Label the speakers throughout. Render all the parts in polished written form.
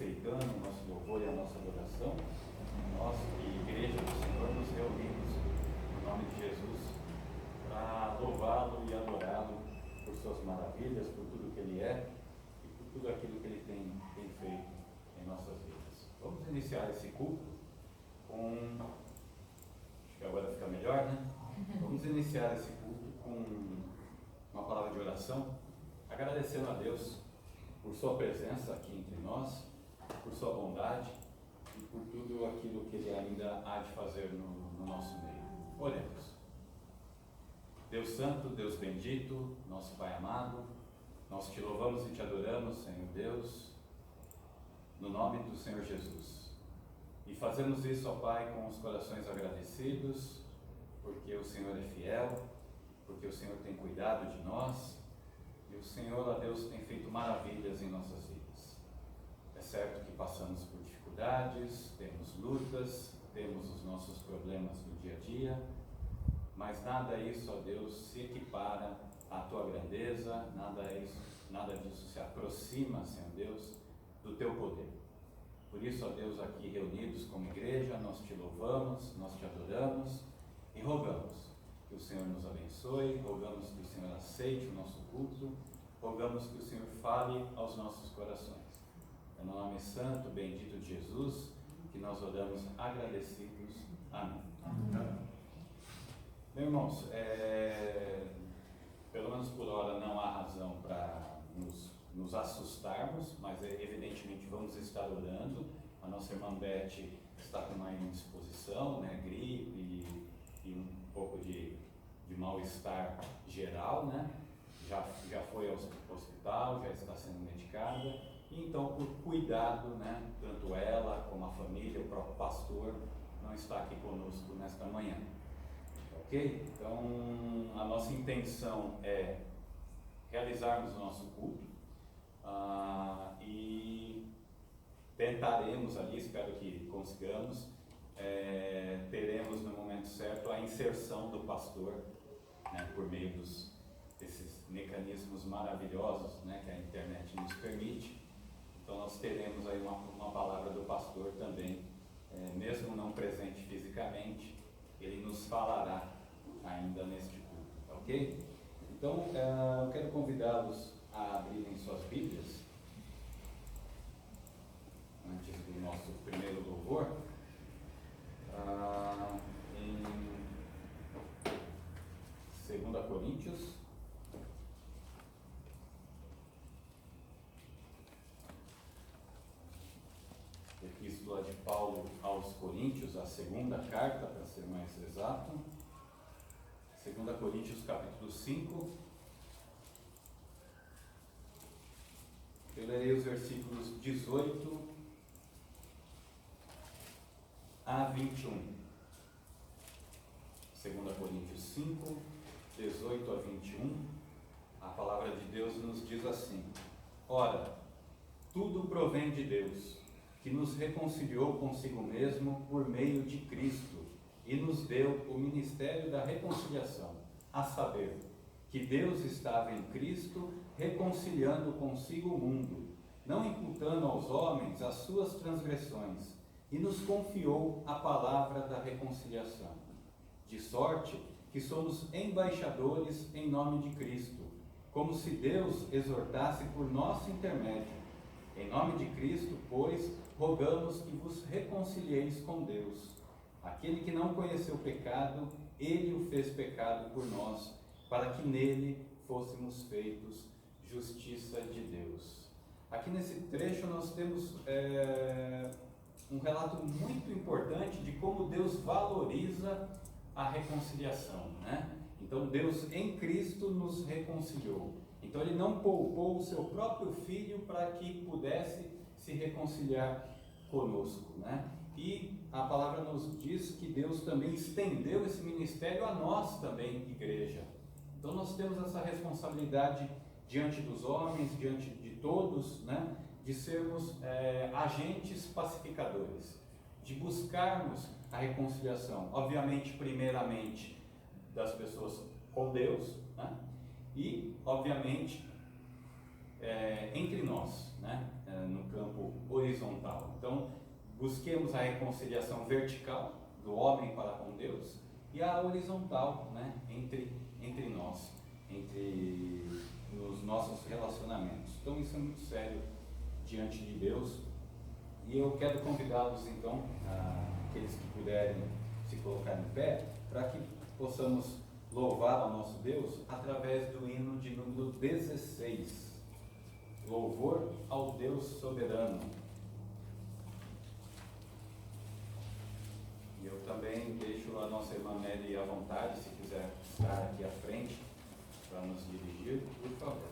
Speaker 1: aceitando o nosso louvor e a nossa adoração, nós, Igreja do Senhor, nos reunimos no nome de Jesus para louvá-lo e adorá-lo por suas maravilhas, por tudo que Ele é e por tudo aquilo que Ele tem feito em nossas vidas. Vamos iniciar esse culto com... Acho que agora fica melhor, né? Vamos iniciar esse culto com uma palavra de oração, agradecendo a Deus por sua presença aqui entre nós, por sua bondade e por tudo aquilo que Ele ainda há de fazer no nosso meio. Oremos. Deus Santo, Deus bendito, nosso Pai amado, nós te louvamos e te adoramos, Senhor Deus, no nome do Senhor Jesus. E fazemos isso, ó Pai, com os corações agradecidos, porque o Senhor é fiel, porque o Senhor tem cuidado de nós, e o Senhor, ó Deus, tem feito maravilhas em nossas vidas. É certo que passamos por dificuldades, temos lutas, temos os nossos problemas do dia a dia, mas nada disso, ó Deus, se equipara à Tua grandeza, nada disso se aproxima, Senhor Deus, do Teu poder. Por isso, ó Deus, aqui reunidos como igreja, nós te louvamos, nós te adoramos e rogamos que o Senhor nos abençoe, rogamos que o Senhor aceite o nosso culto, rogamos que o Senhor fale aos nossos corações. É no nome santo, bendito de Jesus, que nós oramos agradecidos. Amém. Amém. Meus irmãos, pelo menos por hora não há razão para nos assustarmos, mas evidentemente vamos estar orando. A nossa irmã Beth está com uma indisposição, né, gripe e um pouco de mal-estar geral, né? Já foi ao hospital, já está sendo medicada, e então por cuidado, né, tanto ela como a família, o próprio pastor, não está aqui conosco nesta manhã. Ok? Então a nossa intenção é realizarmos o nosso culto e tentaremos ali, espero que consigamos, teremos no momento certo a inserção do pastor, né, por meio desses mecanismos maravilhosos, né, que a internet nos permite. Então nós teremos aí uma palavra do pastor também, mesmo não presente fisicamente, ele nos falará ainda neste culto, ok? Então eu quero convidá-los a abrirem suas Bíblias antes do nosso primeiro louvor, em 2 Coríntios, Epístola de Paulo aos Coríntios, a segunda carta, para ser mais exato, 2 Coríntios capítulo 5, eu lerei os versículos 18 a 21. 2 Coríntios 5, 18 a 21, a palavra de Deus nos diz assim: Ora, tudo provém de Deus, que nos reconciliou consigo mesmo por meio de Cristo e nos deu o ministério da reconciliação, a saber, que Deus estava em Cristo reconciliando consigo o mundo, não imputando aos homens as suas transgressões, e nos confiou a palavra da reconciliação. De sorte que somos embaixadores em nome de Cristo, como se Deus exortasse por nosso intermédio. Em nome de Cristo, pois, rogamos que vos reconcilieis com Deus. Aquele que não conheceu pecado, Ele o fez pecado por nós, para que nele fôssemos feitos justiça de Deus. Aqui nesse trecho nós temos um relato muito importante de como Deus valoriza a reconciliação, né? Então Deus em Cristo nos reconciliou. Então Ele não poupou o seu próprio Filho para que pudesse se reconciliar conosco, né? E a palavra nos diz que Deus também estendeu esse ministério a nós também, igreja. Então nós temos essa responsabilidade diante dos homens, diante de todos, né? De sermos agentes pacificadores, de buscarmos a reconciliação, obviamente, primeiramente, das pessoas com Deus, né? E, obviamente, entre nós, né? No campo horizontal. Então, busquemos a reconciliação vertical do homem para com Deus e a horizontal, né, entre nós, entre os nossos relacionamentos. Então, isso é muito sério diante de Deus. E eu quero convidá-los, então, aqueles que puderem se colocar em pé, para que possamos louvar ao nosso Deus através do hino de número 16. Louvor ao Deus soberano. E eu também deixo a nossa irmã Nelly à vontade, se quiser estar aqui à frente para nos dirigir, por favor.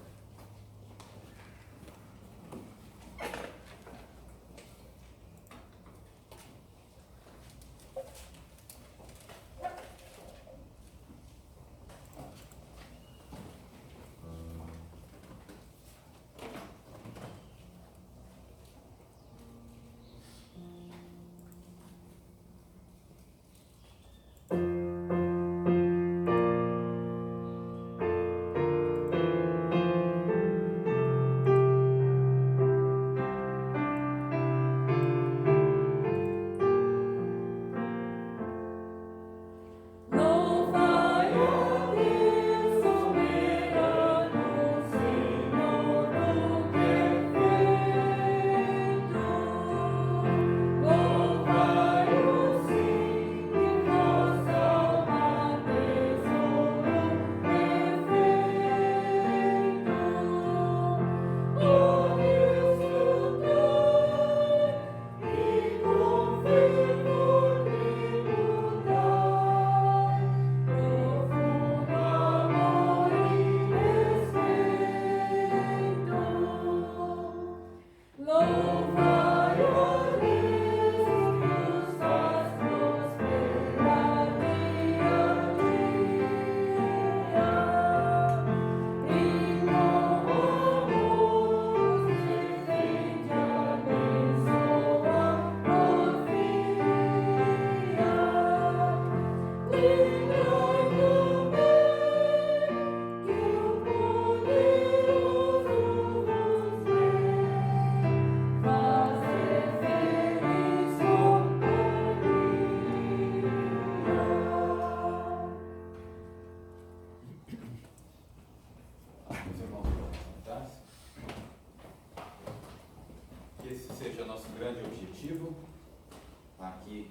Speaker 1: Aqui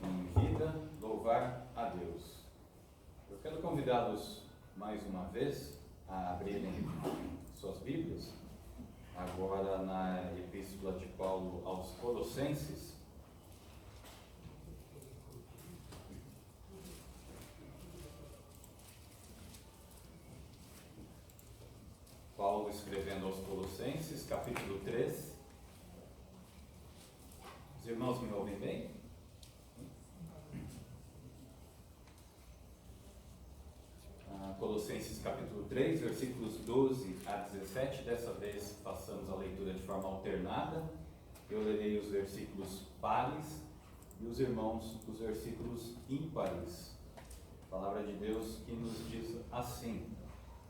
Speaker 1: em vida, louvar a Deus. Eu quero convidá-los mais uma vez a abrirem suas Bíblias, agora na Epístola de Paulo aos Colossenses. Paulo escrevendo aos Colossenses, capítulo 3. Os irmãos me ouvem bem? Colossenses capítulo 3, versículos 12 a 17. Dessa vez passamos a leitura de forma alternada. Eu lerei os versículos pares e os irmãos os versículos ímpares. A palavra de Deus que nos diz assim: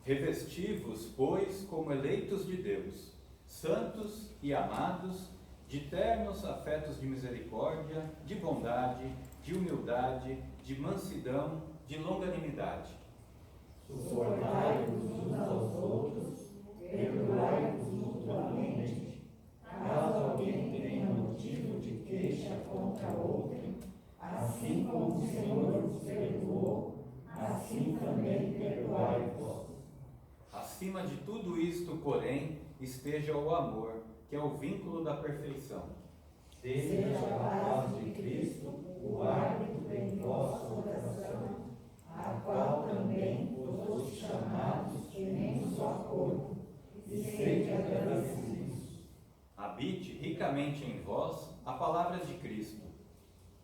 Speaker 1: revesti-vos, pois, como eleitos de Deus, santos e amados, de ternos afetos de misericórdia, de bondade, de humildade, de mansidão, de longanimidade.
Speaker 2: Suportai-vos uns aos outros, perdoai-vos mutuamente, caso alguém tenha motivo de queixa contra outrem, assim como o Senhor vos perdoou, assim também perdoai-vos.
Speaker 1: Acima de tudo isto, porém, esteja o amor, que é o vínculo da perfeição.
Speaker 2: Seja a paz de Cristo o árbitro em vosso coração, a qual também vos fostes chamados em um só corpo, e sede agradecidos.
Speaker 1: Habite ricamente em vós a palavra de Cristo.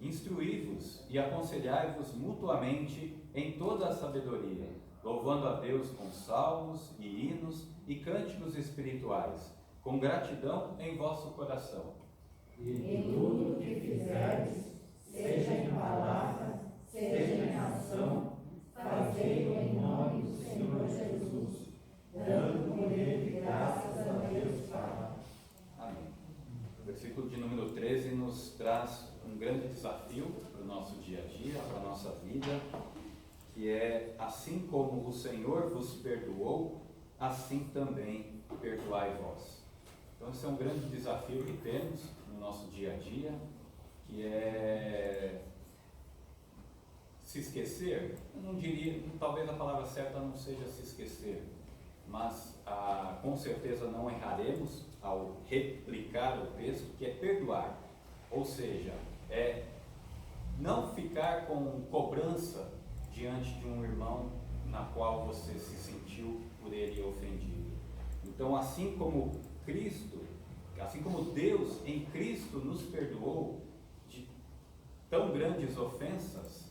Speaker 1: Instruí-vos e aconselhai-vos mutuamente em toda a sabedoria, louvando a Deus com salmos e hinos e cânticos espirituais, com gratidão em vosso coração.
Speaker 2: E tudo o que fizerdes, seja em palavra, seja em ação, fazei-o em nome do Senhor Jesus, dando por ele graças a Deus Pai.
Speaker 1: Amém. traz um grande desafio para o nosso dia a dia, para a nossa vida, que é: assim como o Senhor vos perdoou, assim também perdoai vós. Então esse é um grande desafio que temos no nosso dia a dia, que é se esquecer. Eu não diria, talvez a palavra certa não seja se esquecer, mas com certeza não erraremos ao replicar o texto, que é perdoar. Ou seja, é não ficar com cobrança diante de um irmão na qual você se sentiu por ele ofendido. Então, assim como Deus em Cristo nos perdoou de tão grandes ofensas,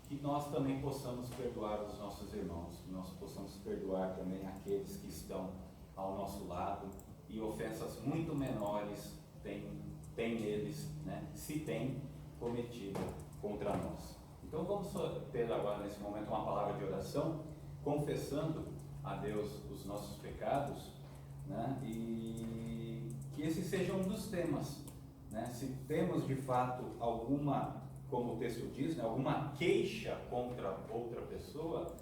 Speaker 1: que nós também possamos perdoar os nossos irmãos, que nós possamos perdoar também aqueles que estão ao nosso lado, e ofensas muito menores têm eles, né, se têm cometido contra nós. Então vamos ter agora nesse momento uma palavra de oração, confessando a Deus os nossos pecados, né, e que esse seja um dos temas, né? Se temos de fato alguma, como o texto diz, né, alguma queixa contra outra pessoa,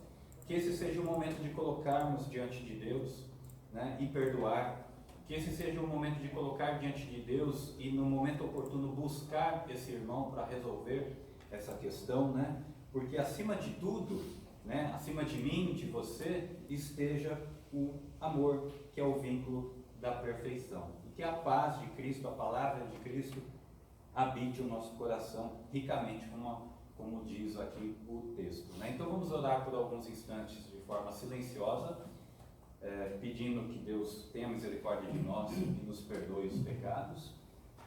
Speaker 1: que esse seja o momento de colocarmos diante de Deus, né, e perdoar, que esse seja o momento de colocar diante de Deus e no momento oportuno buscar esse irmão para resolver essa questão, né, porque acima de tudo, né, acima de mim, de você, esteja o amor, que é o vínculo da perfeição, e que a paz de Cristo, a palavra de Cristo, habite o nosso coração ricamente, como diz aqui o texto, né? Então vamos orar por alguns instantes de forma silenciosa, pedindo que Deus tenha misericórdia de nós e nos perdoe os pecados,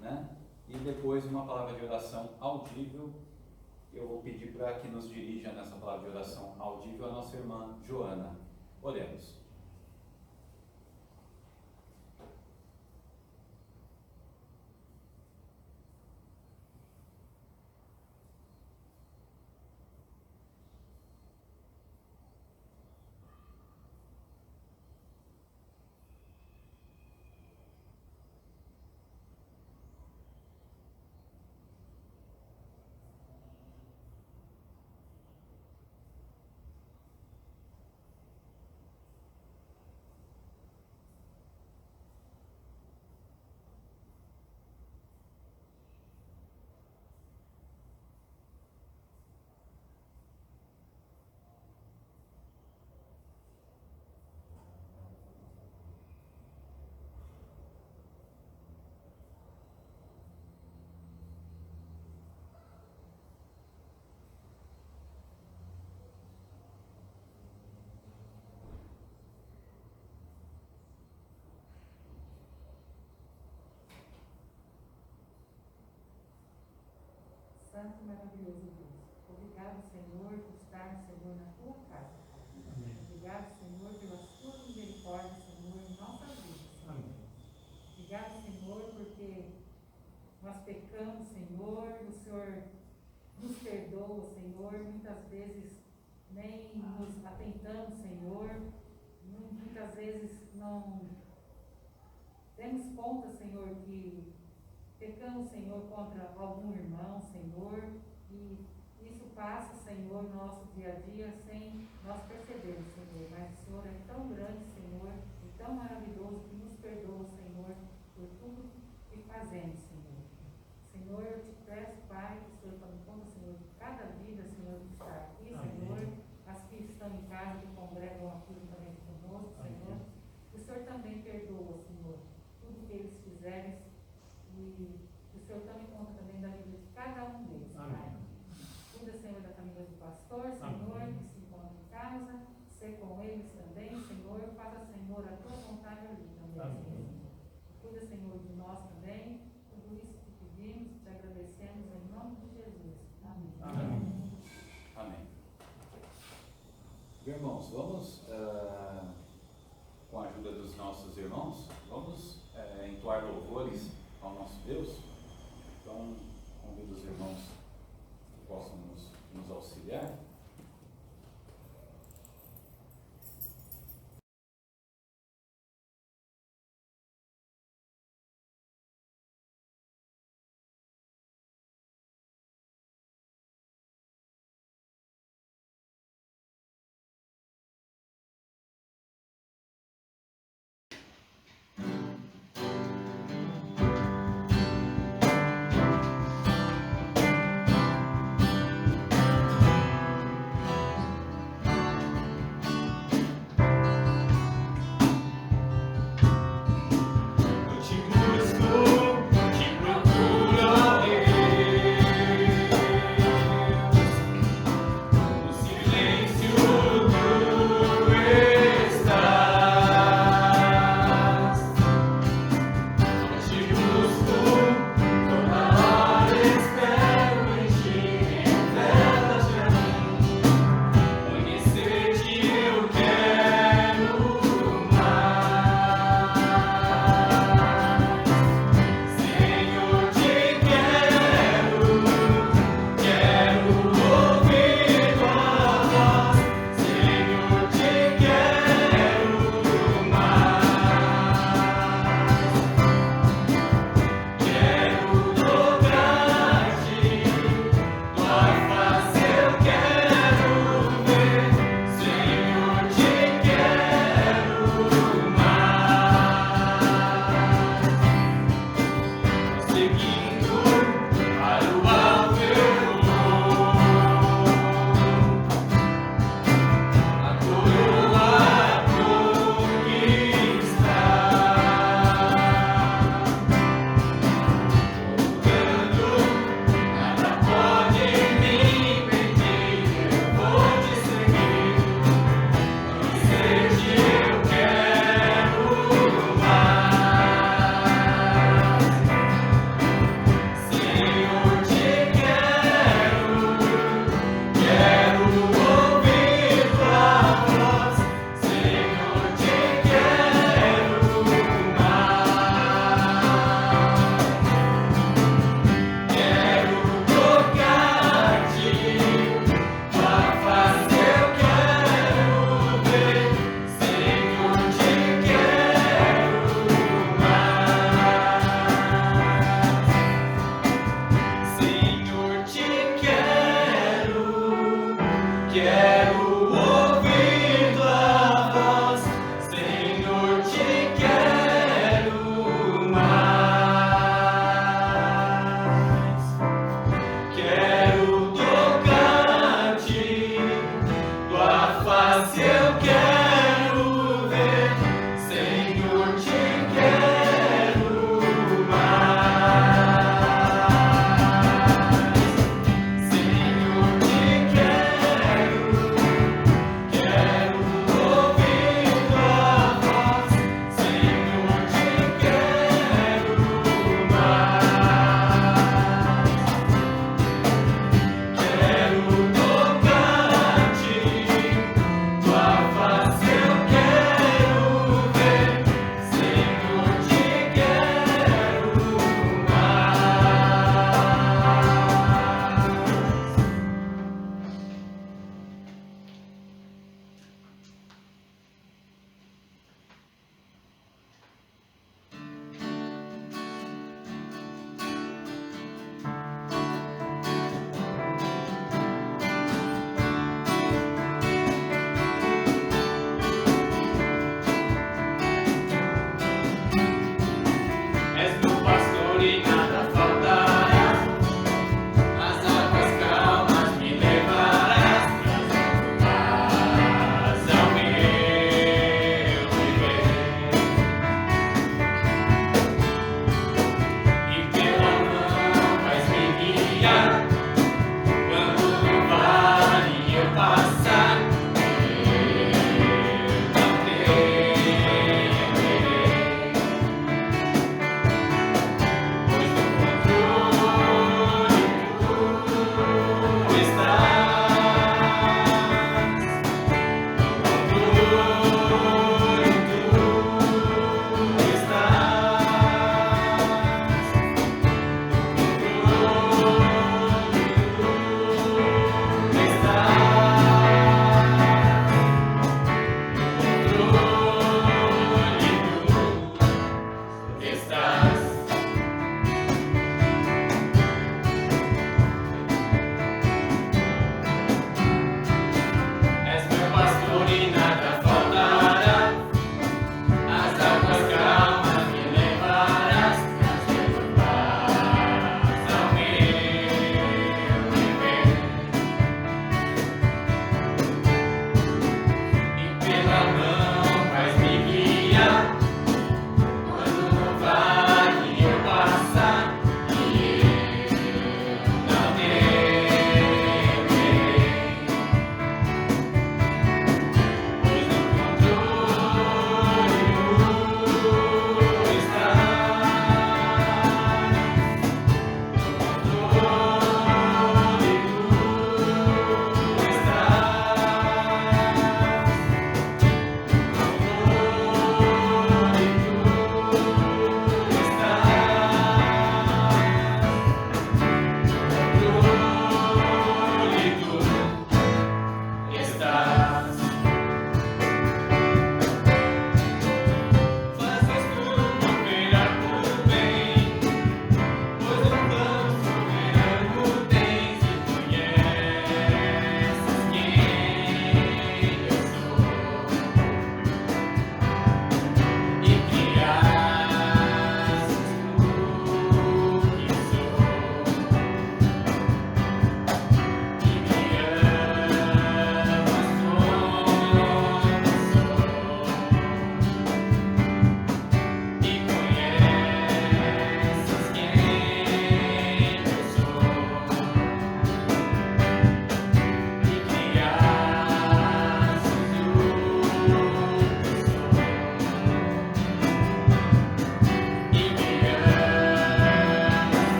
Speaker 1: né? E depois uma palavra de oração audível. Eu vou pedir para que nos dirija nessa palavra de oração audível a nossa irmã Joana. Oremos.
Speaker 2: Santo e maravilhoso Deus, obrigado, Senhor, por estar, Senhor, na tua casa. Amém. Obrigado, Senhor, pelas tuas misericórdias, Senhor, em nossas vidas. Amém. Obrigado, Senhor, porque nós pecamos, Senhor, o Senhor nos perdoa, Senhor, muitas vezes nem nos atentamos, Senhor, muitas vezes não demos conta, Senhor, que pecamos, Senhor, contra algum irmão, Senhor, e isso passa, Senhor, no nosso dia a dia sem nós percebermos, Senhor. Mas o Senhor é tão grande, Senhor, e tão maravilhoso que nos perdoa, Senhor, por tudo que fazemos, Senhor. Senhor, eu te peço, Pai, que o Senhor tome conta, Senhor, de cada vida, Senhor, que está aqui, Senhor, as que estão em casa, que congregam aqui juntamente conosco, Senhor. Que o Senhor também perdoa, Senhor, tudo que eles fizerem, e o Senhor tome conta também da vida de cada um deles, Pai. Cuida, Senhor, da família do pastor, Senhor, que se encontra em casa, ser com eles também, Senhor, faça, Senhor, a tua vontade ali também, Senhor. Cuida, Senhor, de nós também, tudo isso que pedimos, te agradecemos em nome de Jesus. Amém.
Speaker 1: Amém. Amém. Irmãos, vamos, com a ajuda dos nossos irmãos, vamos entoar louvores ao nosso Deus. Então, convido os irmãos que possam nos auxiliar.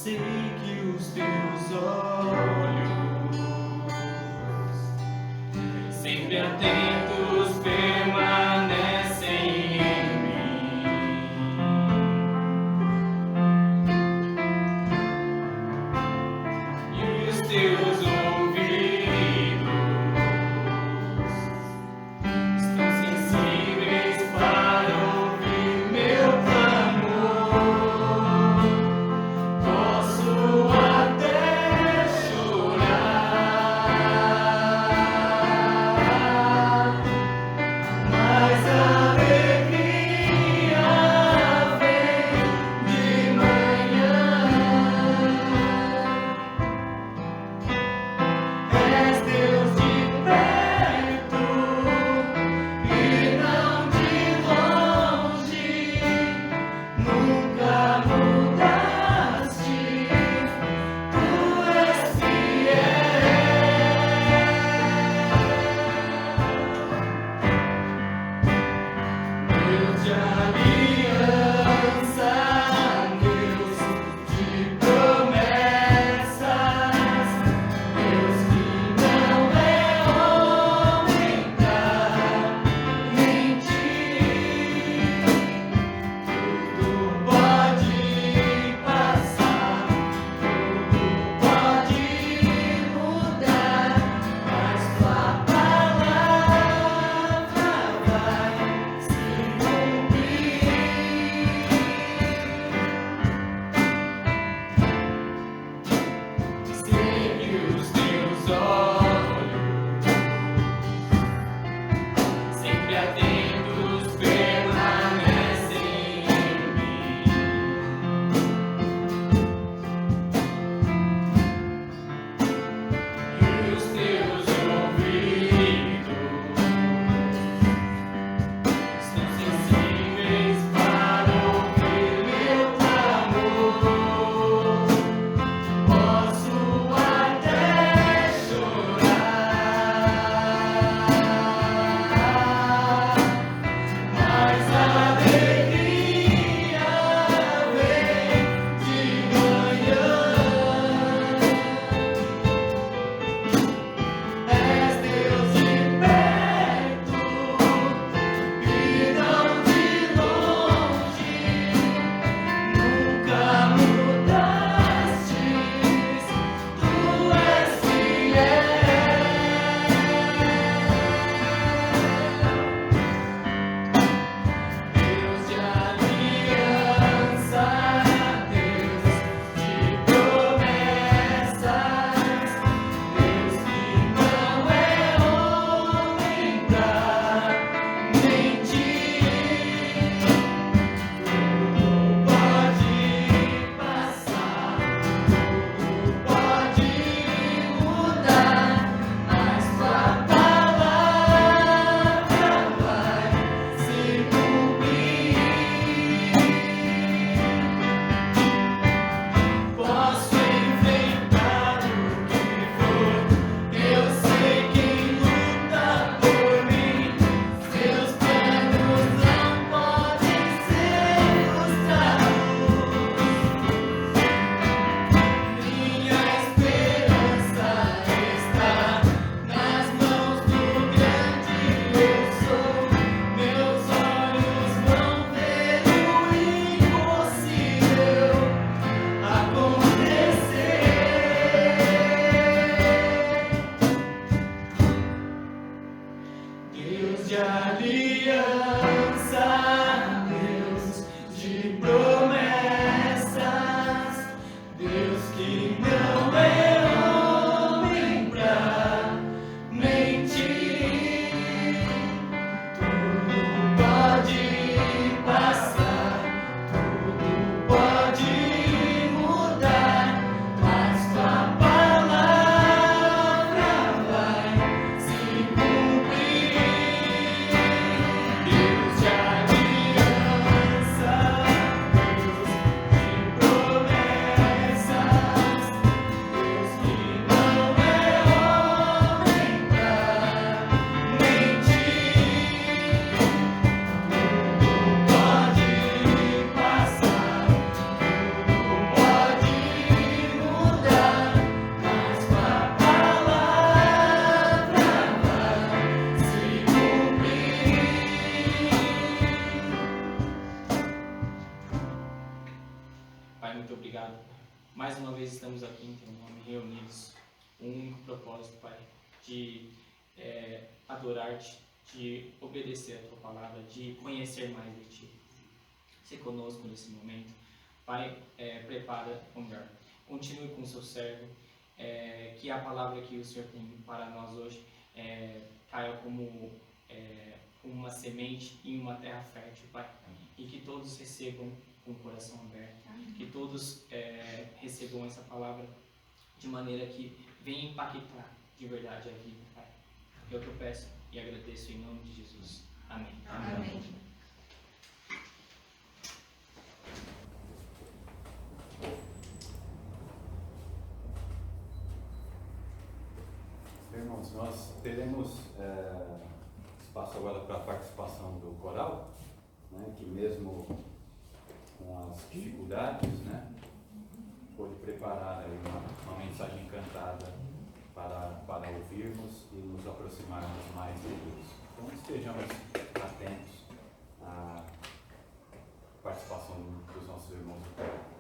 Speaker 3: sei que os teus olhos, sempre atentos, permanecem em mim. E os teus ouvidos estão sensíveis para ouvir meu clamor. Posso até chorar, mas a alegria vem de manhã. És Deus de perto e não de longe, nunca mudaste, tu és fiel. Deus de aliança, Deus de promessas, Deus que não é homem pra mentir. Tudo pode passar, tudo pode mudar, mas tua palavra vai se cumprir. Sei que os teus olhos, sempre atentos, permanecem em mim. E os teus ouvidos estão sensíveis para ouvir meu clamor. Posso até chorar, mas a alegria vem de manhã. És Deus de perto e não de longe, nunca mudaste, tu és fiel. obrigado. Mais uma vez estamos aqui em Teu nome, reunidos, com um único propósito, Pai, de adorar-te, de obedecer a Tua palavra, de conhecer mais de Ti. Se conosco nesse momento. Pai, prepara o melhor. Continue com o seu servo, que a palavra que o Senhor tem para nós hoje caia como uma semente em uma terra fértil, Pai, e que todos recebam com o coração aberto, que todos recebam essa palavra de maneira que venha impactar de verdade a vida, Pai. É o que eu peço e agradeço em nome de Jesus. Amém.
Speaker 2: Amém.
Speaker 1: Irmãos, nós teremos espaço agora para a participação do coral, né, que mesmo com as dificuldades, né, pôde preparar aí uma mensagem cantada para ouvirmos e nos aproximarmos mais de Deus. Então estejamos atentos à participação dos nossos irmãos do coral.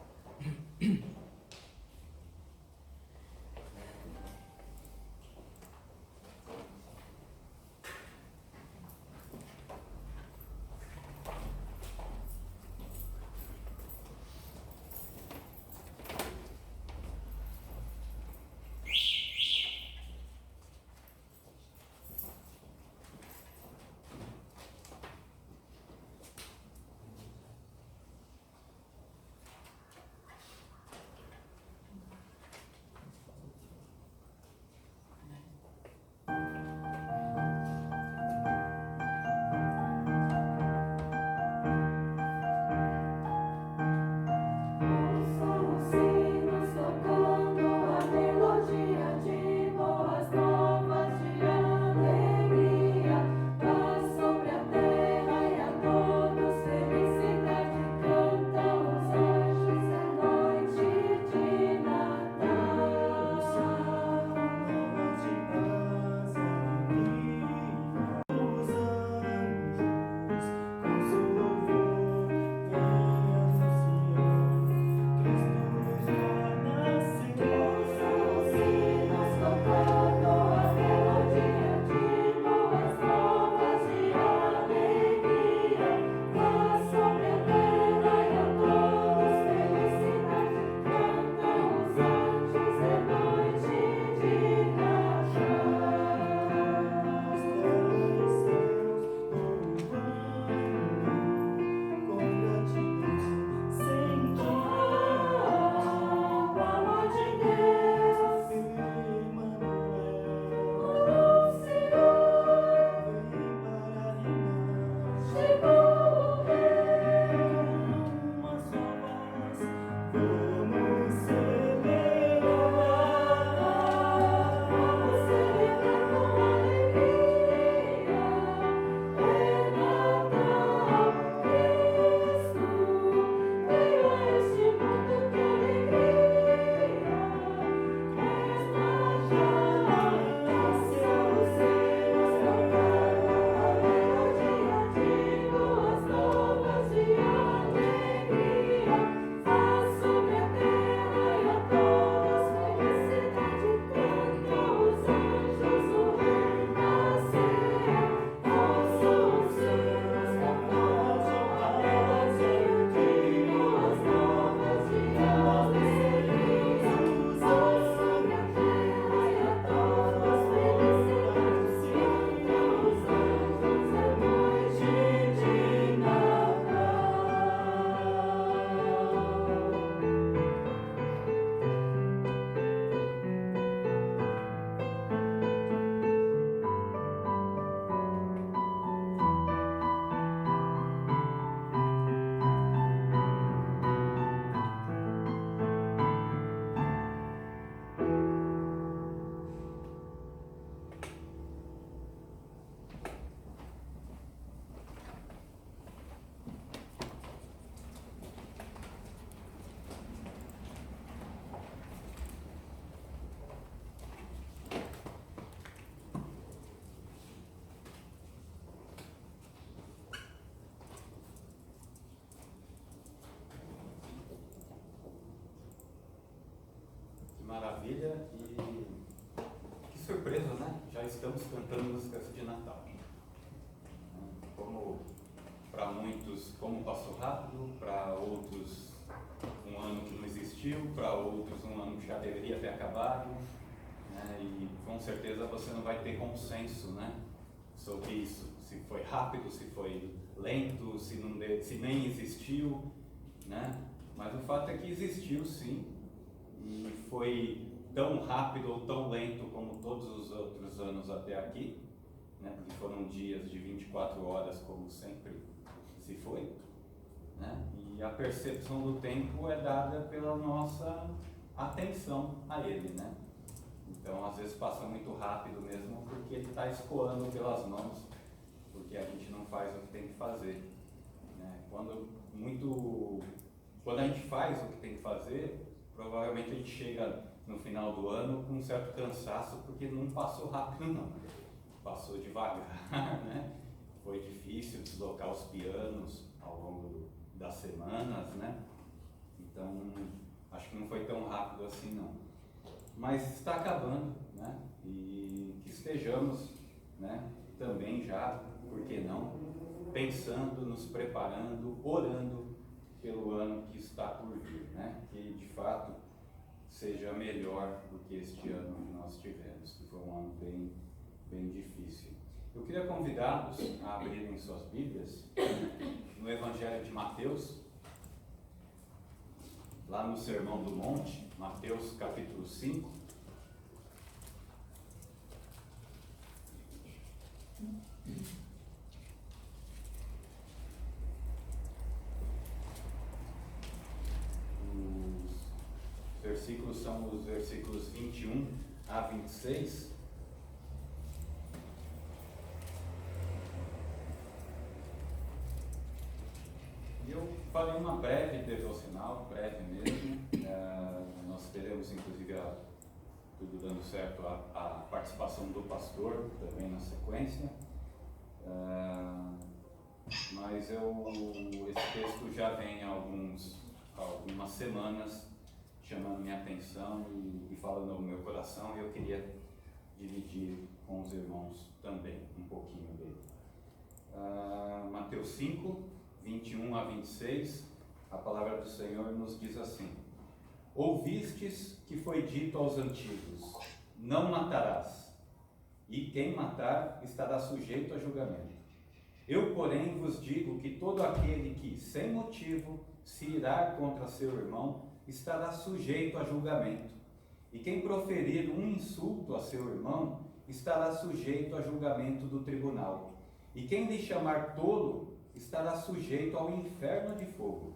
Speaker 1: Maravilha, e que surpresa, né? Já estamos cantando músicas de Natal. Como para muitos, como passou rápido, para outros um ano que não existiu, para outros um ano que já deveria ter acabado, né? E com certeza você não vai ter consenso, né, sobre isso, se foi rápido, se foi lento, se nem existiu, né? Mas o fato é que existiu sim, e foi tão rápido ou tão lento como todos os outros anos até aqui, né? Porque foram dias de 24 horas como sempre se foi, né? E a percepção do tempo é dada pela nossa atenção a ele, né? Então às vezes passa muito rápido mesmo porque ele está escoando pelas mãos, porque a gente não faz o que tem que fazer, né? Quando a gente faz o que tem que fazer, provavelmente a gente chega no final do ano com um certo cansaço, porque não passou rápido não, passou devagar, né? Foi difícil deslocar os pianos ao longo das semanas, né? Então acho que não foi tão rápido assim não, mas está acabando, né? E que estejamos, né, também já, por que não, pensando, nos preparando, orando pelo ano que está por vir, né? Que de fato seja melhor do que este ano que nós tivemos, que foi um ano bem, bem difícil. Eu queria convidá-los a abrirem suas Bíblias no Evangelho de Mateus, lá no Sermão do Monte, Mateus capítulo 5. Os versículos são os versículos 21 a 26. E eu farei uma breve devocional, breve mesmo. Nós teremos inclusive, tudo dando certo, a participação do pastor também na sequência. Mas esse texto já vem há algumas semanas chamando minha atenção e falando ao meu coração, e eu queria dividir com os irmãos também um pouquinho dele. Mateus 5, 21 a 26, a palavra do Senhor nos diz assim: Ouvistes que foi dito aos antigos, não matarás, e quem matar estará sujeito a julgamento. Eu, porém, vos digo que todo aquele que, sem motivo, se irar contra seu irmão, estará sujeito a julgamento. E quem proferir um insulto a seu irmão, estará sujeito a julgamento do tribunal. E quem lhe chamar tolo, estará sujeito ao inferno de fogo.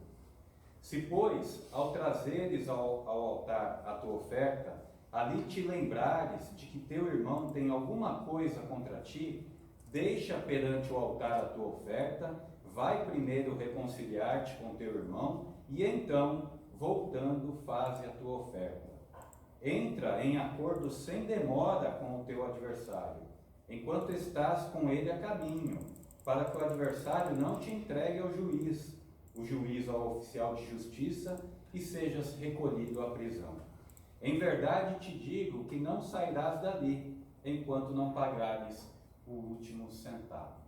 Speaker 1: Se, pois, ao trazeres ao altar a tua oferta, ali te lembrares de que teu irmão tem alguma coisa contra ti, deixa perante o altar a tua oferta, vai primeiro reconciliar-te com teu irmão, e então, voltando, faze a tua oferta. Entra em acordo sem demora com o teu adversário, enquanto estás com ele a caminho, para que o adversário não te entregue ao juiz, o juiz ao oficial de justiça, e sejas recolhido à prisão. Em verdade te digo que não sairás dali, enquanto não pagares o último centavo.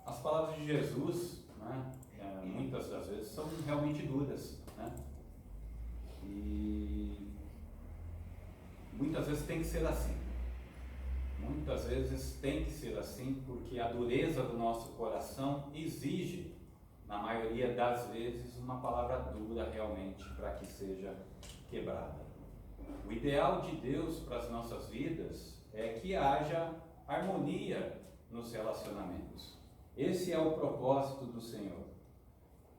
Speaker 1: As palavras de Jesus, né, muitas das vezes são realmente duras, né? E muitas vezes tem que ser assim. Muitas vezes tem que ser assim, porque a dureza do nosso coração exige, na maioria das vezes, uma palavra dura realmente para que seja quebrada. O ideal de Deus para as nossas vidas é que haja harmonia nos relacionamentos. Esse é o propósito do Senhor.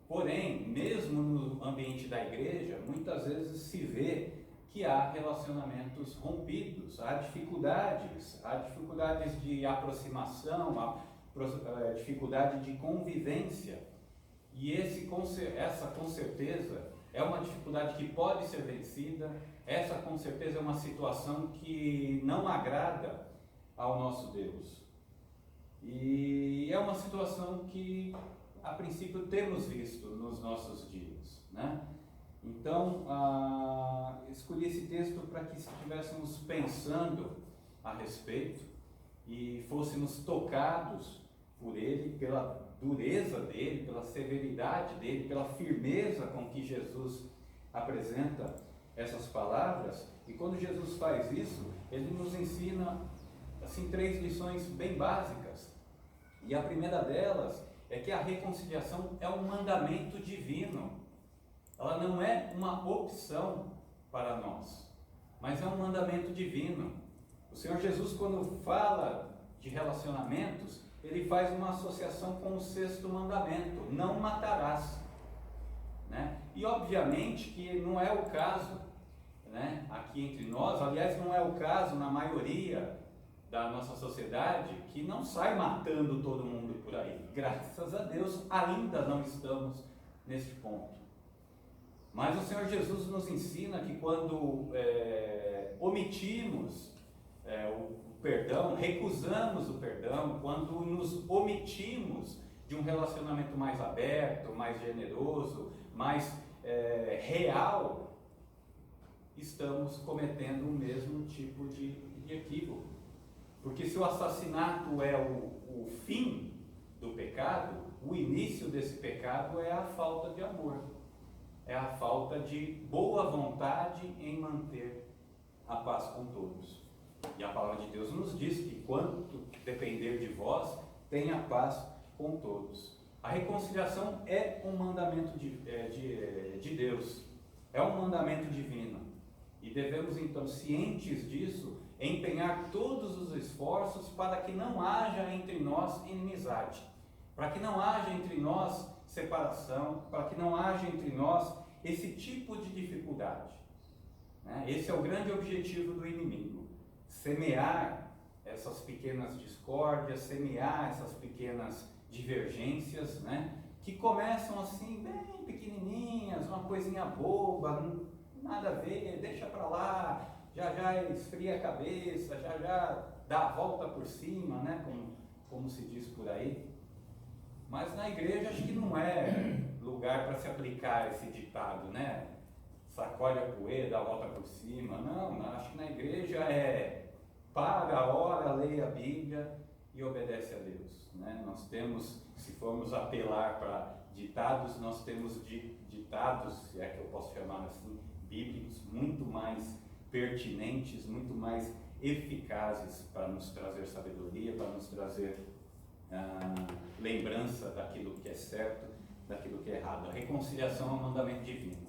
Speaker 1: Porém, mesmo no ambiente da igreja, muitas vezes se vê que há relacionamentos rompidos, há dificuldades de aproximação, há dificuldade de convivência. E essa com certeza é uma dificuldade que pode ser vencida, essa com certeza é uma situação que não agrada ao nosso Deus. E é uma situação que, a princípio, temos visto nos nossos dias, né? Então, escolhi esse texto para que estivéssemos pensando a respeito e fôssemos tocados por ele, pela dureza dele, pela severidade dele, pela firmeza com que Jesus apresenta essas palavras. E quando Jesus faz isso, ele nos ensina assim 3 lições bem básicas. E a primeira delas é que a reconciliação é um mandamento divino. Ela não é uma opção para nós, mas é um mandamento divino. O Senhor Jesus, quando fala de relacionamentos, ele faz uma associação com o 6º mandamento: não matarás, né? E obviamente que não é o caso, né, aqui entre nós. Aliás, não é o caso na maioria da nossa sociedade, que não sai matando todo mundo por aí. Graças a Deus ainda não estamos nesse ponto. Mas o Senhor Jesus nos ensina que quando omitimos o perdão, recusamos o perdão, quando nos omitimos de um relacionamento mais aberto, mais generoso, mais real, estamos cometendo o mesmo tipo de equívoco. Porque se o assassinato é o fim do pecado, o início desse pecado é a falta de amor, é a falta de boa vontade em manter a paz com todos. E a palavra de Deus nos diz que quanto depender de vós, tenha paz com todos. A reconciliação é um mandamento de Deus, é um mandamento divino. E devemos então, cientes disso, empenhar todos os esforços para que não haja entre nós inimizade, para que não haja entre nós separação, para que não haja entre nós esse tipo de dificuldade, né? Esse é o grande objetivo do inimigo: semear essas pequenas discórdias, semear essas pequenas divergências, né? Que começam assim, bem pequenininhas, uma coisinha boba, nada a ver, deixa para lá, já esfria a cabeça, já dá a volta por cima, né? Como se diz por aí. Mas na igreja acho que não é lugar para se aplicar esse ditado, né? Sacode a poeira, dá a volta por cima. Não, acho que na igreja para, ora, leia a Bíblia e obedece a Deus, né? Nós temos, se formos apelar para ditados, nós temos ditados, se é que eu posso chamar assim, bíblicos, muito mais pertinentes, muito mais eficazes para nos trazer sabedoria, para nos trazer lembrança daquilo que é certo, daquilo que é errado. A reconciliação é um mandamento divino.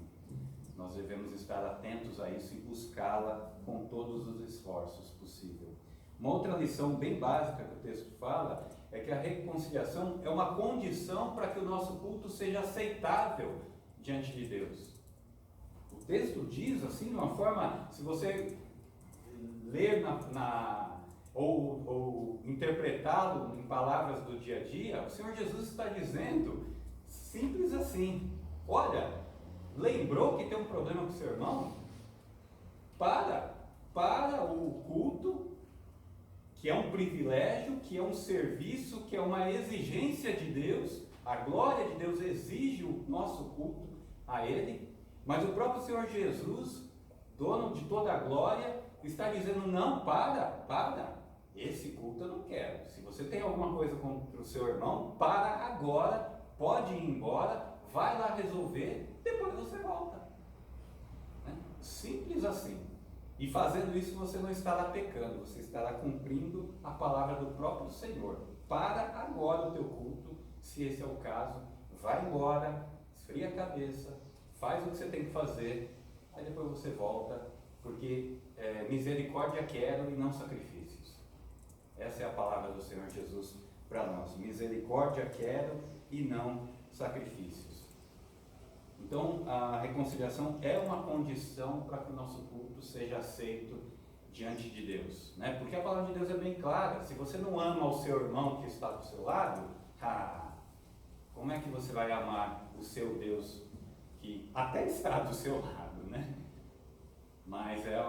Speaker 1: Nós devemos estar atentos a isso e buscá-la com todos os esforços possíveis. Uma outra lição bem básica que o texto fala é que a reconciliação é uma condição para que o nosso culto seja aceitável diante de Deus. O texto diz assim, de uma forma, se você ler ou interpretá-lo em palavras do dia a dia, o Senhor Jesus está dizendo, simples assim: olha, lembrou que tem um problema com o seu irmão? Para o culto, que é um privilégio, que é um serviço, que é uma exigência de Deus. A glória de Deus exige o nosso culto a Ele, mas o próprio Senhor Jesus, dono de toda a glória, está dizendo: não, para, esse culto eu não quero. Se você tem alguma coisa contra o seu irmão, para agora, pode ir embora, vai lá resolver, depois você volta, né? Simples assim. E fazendo isso você não estará pecando, você estará cumprindo a palavra do próprio Senhor. Para agora o teu culto, se esse é o caso, vai embora, esfria a cabeça, faz o que você tem que fazer, aí depois você volta, porque misericórdia quero e não sacrifícios. Essa é a palavra do Senhor Jesus para nós: misericórdia quero e não sacrifícios. Então, a reconciliação é uma condição para que o nosso culto seja aceito diante de Deus, né? Porque a palavra de Deus é bem clara: se você não ama o seu irmão que está do seu lado, como é que você vai amar o seu Deus que até está do seu lado, né? Mas é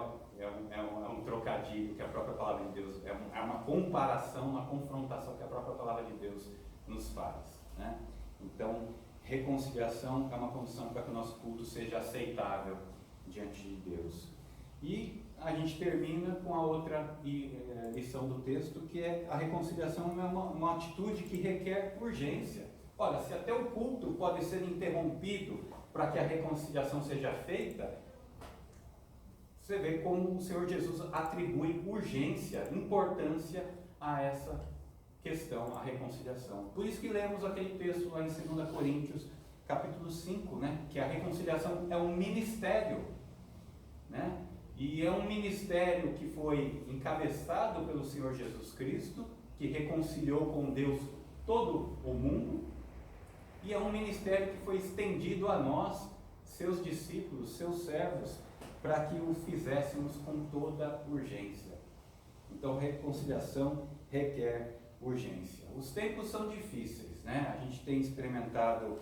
Speaker 1: um trocadilho que a própria palavra de Deus, é uma comparação, uma confrontação que a própria palavra de Deus nos faz, né? Então, reconciliação é uma condição para que o nosso culto seja aceitável diante de Deus. E a gente termina com a outra lição do texto, que é a reconciliação é uma atitude que requer urgência. Olha, se até o culto pode ser interrompido para que a reconciliação seja feita, você vê como o Senhor Jesus atribui urgência, importância a essa questão, a reconciliação. Por isso que lemos aquele texto lá em 2 Coríntios, capítulo 5, né? Que a reconciliação é um ministério, né? E é um ministério que foi encabeçado pelo Senhor Jesus Cristo, que reconciliou com Deus todo o mundo, e é um ministério que foi estendido a nós, seus discípulos, seus servos, para que o fizéssemos com toda urgência. Então, reconciliação requer urgência. Os tempos são difíceis, né? A gente tem experimentado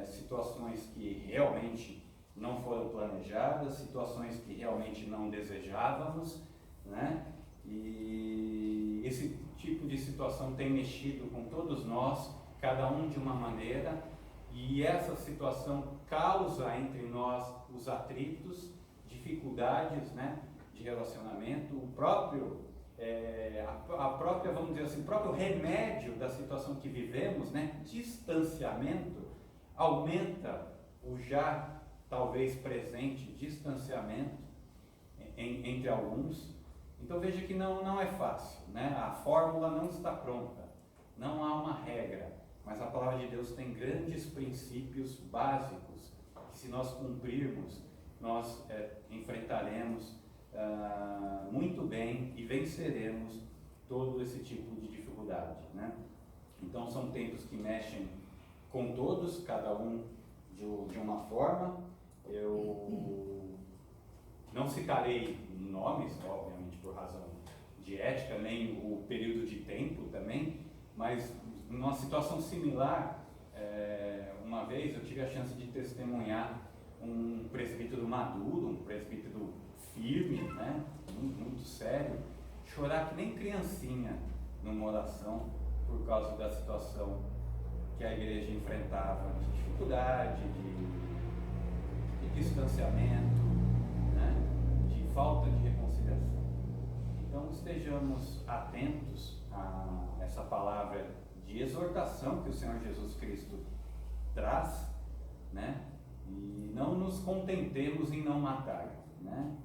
Speaker 1: situações que realmente não foram planejadas, situações que realmente não desejávamos, né? E esse tipo de situação tem mexido com todos nós, cada um de uma maneira, e essa situação causa entre nós os atritos, dificuldades, né, de relacionamento, o próprio, vamos dizer assim, o próprio remédio da situação que vivemos, né, distanciamento, aumenta o já talvez presente distanciamento entre alguns. Então veja que não é fácil, né? A fórmula não está pronta, não há uma regra, mas a palavra de Deus tem grandes princípios básicos que, se nós cumprirmos, nós enfrentaremos muito bem e venceremos todo esse tipo de dificuldade, né? Então são tempos que mexem com todos, cada um de uma forma. Eu não citarei nomes, obviamente por razão de ética, nem o período de tempo também, mas numa situação similar, uma vez eu tive a chance de testemunhar um presbítero maduro, um presbítero firme, né, muito sério, chorar que nem criancinha numa oração por causa da situação que a igreja enfrentava, de dificuldade, de distanciamento, né, de falta de reconciliação. Então estejamos atentos a essa palavra de exortação que o Senhor Jesus Cristo traz, né, e não nos contentemos em não matar, né,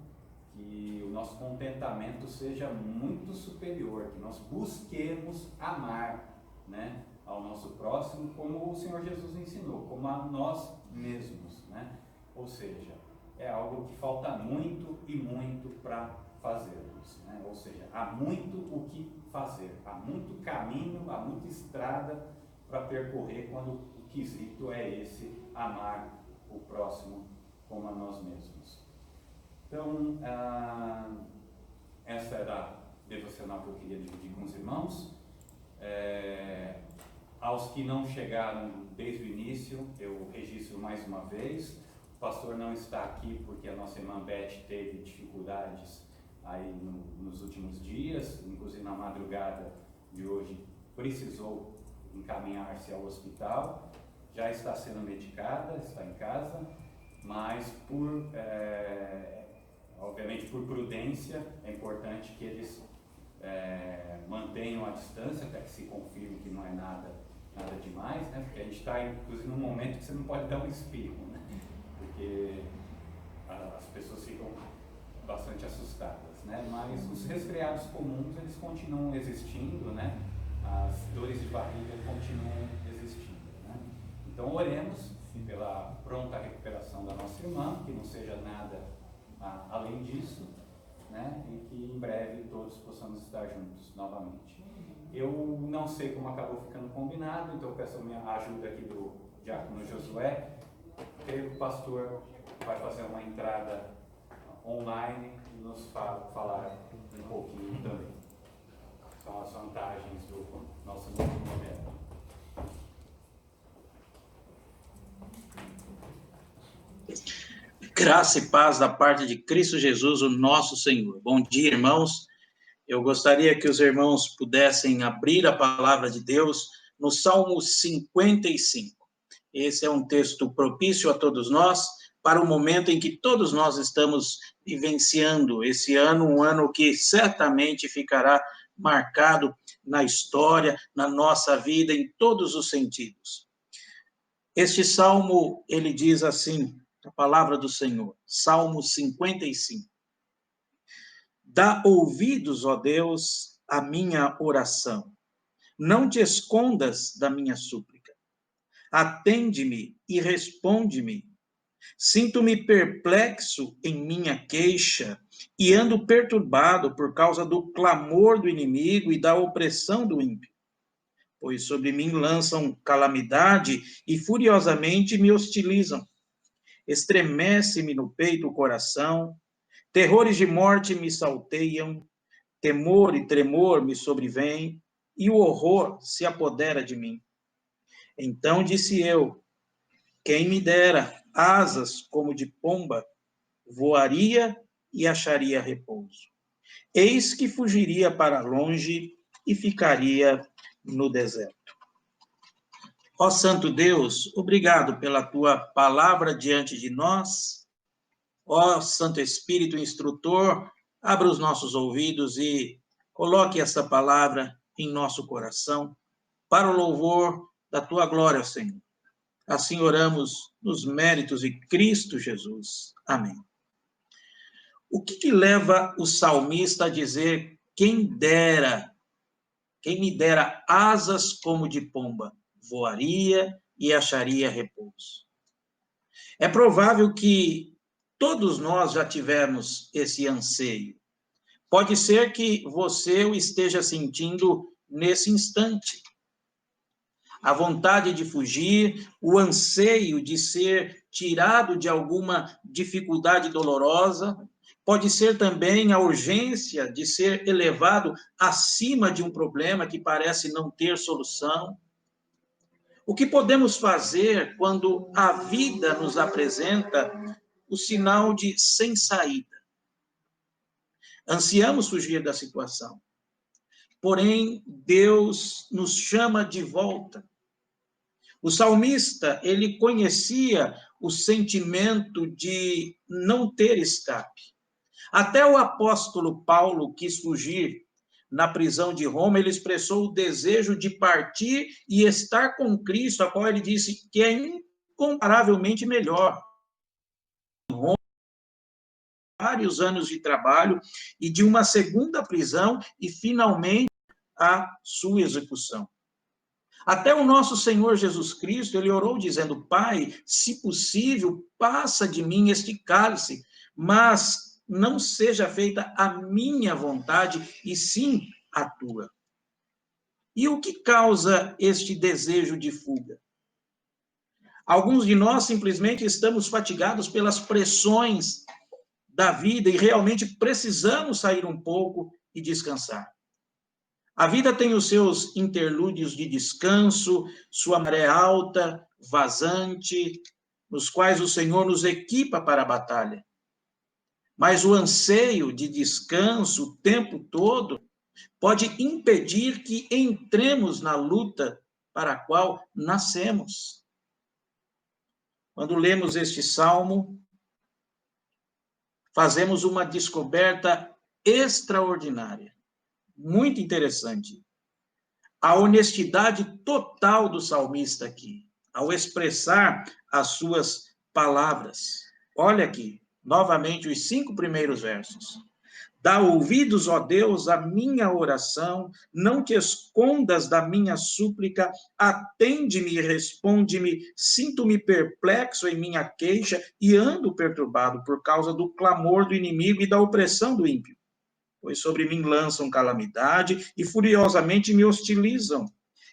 Speaker 1: que o nosso contentamento seja muito superior, que nós busquemos amar, né, ao nosso próximo como o Senhor Jesus ensinou, como a nós mesmos, né? Ou seja, é algo que falta muito e muito para fazermos, né? Ou seja, há muito o que fazer, há muito caminho, há muita estrada para percorrer quando o quesito é esse, amar o próximo como a nós mesmos. Então, essa era a devocional que eu queria dividir com os irmãos. Aos que não chegaram desde o início, eu registro mais uma vez. O pastor não está aqui porque a nossa irmã Beth teve dificuldades aí nos últimos dias, inclusive na madrugada de hoje precisou encaminhar-se ao hospital, já está sendo medicada, está em casa, mas obviamente por prudência é importante que eles mantenham a distância até que se confirme que não é nada demais, né? Porque a gente está inclusive num momento que você não pode dar um espirro, né? Porque as pessoas ficam bastante assustadas, né? Mas os resfriados comuns, eles continuam existindo, né? As dores de barriga continuam existindo, né? Então oremos pela pronta recuperação da nossa irmã, que não seja nada além disso, né? E que em breve todos possamos estar juntos novamente. Eu não sei como acabou ficando combinado, então eu peço a minha ajuda aqui do diácono Josué. O pastor vai fazer uma entrada online e nos falar um pouquinho também. São as vantagens do nosso novo modelo.
Speaker 4: Graça e paz da parte de Cristo Jesus, o nosso Senhor. Bom dia, irmãos. Eu gostaria que os irmãos pudessem abrir a palavra de Deus no Salmo 55. Esse é um texto propício a todos nós, para o momento em que todos nós estamos vivenciando esse ano, um ano que certamente ficará marcado na história, na nossa vida, em todos os sentidos. Este salmo, ele diz assim, a palavra do Senhor, Salmo 55. Dá ouvidos, ó Deus, à minha oração. Não te escondas da minha súplica. Atende-me e responde-me. Sinto-me perplexo em minha queixa e ando perturbado por causa do clamor do inimigo e da opressão do ímpio. Pois sobre mim lançam calamidade e furiosamente me hostilizam. Estremece-me no peito o coração, terrores de morte me salteiam, temor e tremor me sobrevêm, e o horror se apodera de mim. Então disse eu, quem me dera asas como de pomba, voaria e acharia repouso. Eis que fugiria para longe e ficaria no deserto. Ó Santo Deus, obrigado pela tua palavra diante de nós. Ó Santo Espírito instrutor, abra os nossos ouvidos e coloque essa palavra em nosso coração, para o louvor da tua glória, Senhor. Assim oramos nos méritos de Cristo Jesus. Amém. O que leva o salmista a dizer, quem me dera asas como de pomba, voaria e acharia repouso? É provável que todos nós já tivemos esse anseio. Pode ser que você o esteja sentindo nesse instante. A vontade de fugir, o anseio de ser tirado de alguma dificuldade dolorosa, pode ser também a urgência de ser elevado acima de um problema que parece não ter solução. O que podemos fazer quando a vida nos apresenta o sinal de sem saída? Ansiamos fugir da situação. Porém, Deus nos chama de volta. O salmista, ele conhecia o sentimento de não ter escape. Até o apóstolo Paulo quis fugir. Na prisão de Roma, ele expressou o desejo de partir e estar com Cristo, a qual ele disse que é incomparavelmente melhor. Vários anos de trabalho e de uma segunda prisão e, finalmente, a sua execução. Até o nosso Senhor Jesus Cristo, ele orou dizendo, Pai, se possível, passa de mim este cálice, mas não seja feita a minha vontade, e sim a tua. E o que causa este desejo de fuga? Alguns de nós simplesmente estamos fatigados pelas pressões da vida e realmente precisamos sair um pouco e descansar. A vida tem os seus interlúdios de descanso, sua maré alta, vazante, nos quais o Senhor nos equipa para a batalha. Mas o anseio de descanso o tempo todo pode impedir que entremos na luta para a qual nascemos. Quando lemos este salmo, fazemos uma descoberta extraordinária. Muito interessante. A honestidade total do salmista aqui, ao expressar as suas palavras. Olha aqui, novamente, os 5 primeiros versos. Dá ouvidos, ó Deus, à minha oração, não te escondas da minha súplica, atende-me e responde-me, sinto-me perplexo em minha queixa e ando perturbado por causa do clamor do inimigo e da opressão do ímpio. Pois sobre mim lançam calamidade e furiosamente me hostilizam.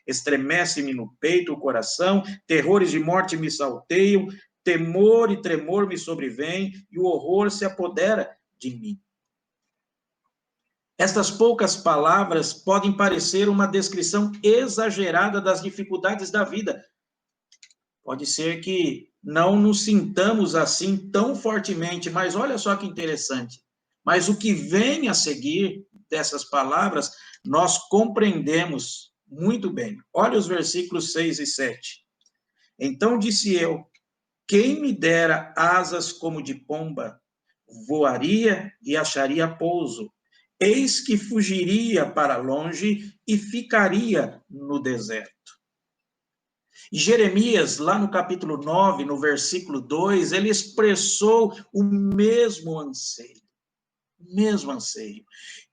Speaker 4: Estremece-me no peito o coração, terrores de morte me salteiam, temor e tremor me sobrevêm e o horror se apodera de mim. Estas poucas palavras podem parecer uma descrição exagerada das dificuldades da vida. Pode ser que não nos sintamos assim tão fortemente, mas olha só que interessante. Mas o que vem a seguir dessas palavras, nós compreendemos muito bem. Olha os versículos 6 e 7. Então disse eu: quem me dera asas como de pomba, voaria e acharia pouso. Eis que fugiria para longe e ficaria no deserto. E Jeremias, lá no capítulo 9, no versículo 2, ele expressou o mesmo anseio. O mesmo anseio.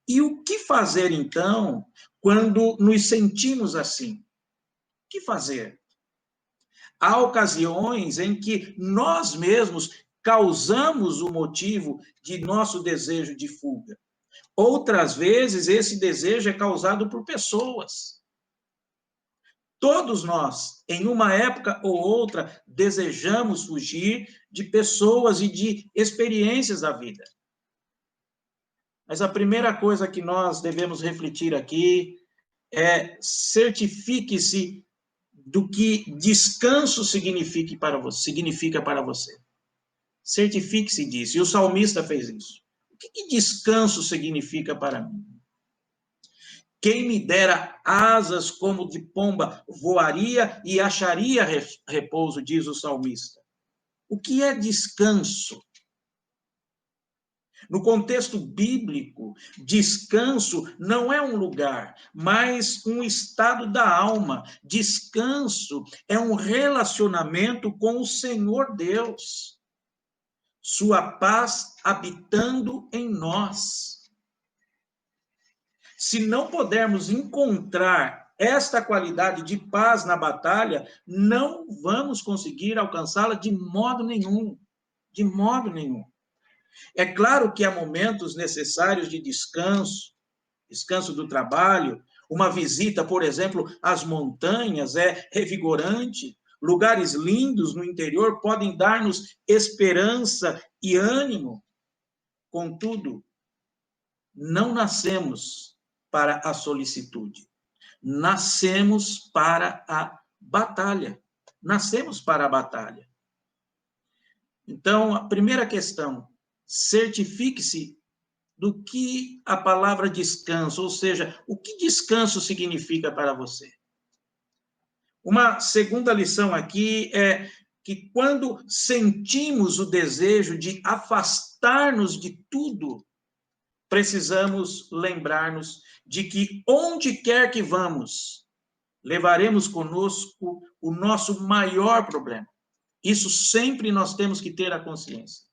Speaker 4: E o que fazer, então, quando nos sentimos assim? O que fazer? Há ocasiões em que nós mesmos causamos o motivo de nosso desejo de fuga. Outras vezes, esse desejo é causado por pessoas. Todos nós, em uma época ou outra, desejamos fugir de pessoas e de experiências da vida. Mas a primeira coisa que nós devemos refletir aqui é: certifique-se do que descanso significa para você. Certifique-se disso. E o salmista fez isso. O que descanso significa para mim? Quem me dera asas como de pomba, voaria e acharia repouso, diz o salmista. O que é descanso? No contexto bíblico, descanso não é um lugar, mas um estado da alma. Descanso é um relacionamento com o Senhor Deus. Sua paz habitando em nós. Se não pudermos encontrar esta qualidade de paz na batalha, não vamos conseguir alcançá-la de modo nenhum. De modo nenhum. É claro que há momentos necessários de descanso, descanso do trabalho, uma visita, por exemplo, às montanhas é revigorante, lugares lindos no interior podem dar-nos esperança e ânimo. Contudo, não nascemos para a solicitude, nascemos para a batalha. Nascemos para a batalha. Então, a primeira questão: certifique-se do que a palavra descanso, ou seja, o que descanso significa para você. Uma segunda lição aqui é que quando sentimos o desejo de afastar-nos de tudo, precisamos lembrar-nos de que onde quer que vamos, levaremos conosco o nosso maior problema. Isso sempre nós temos que ter a consciência.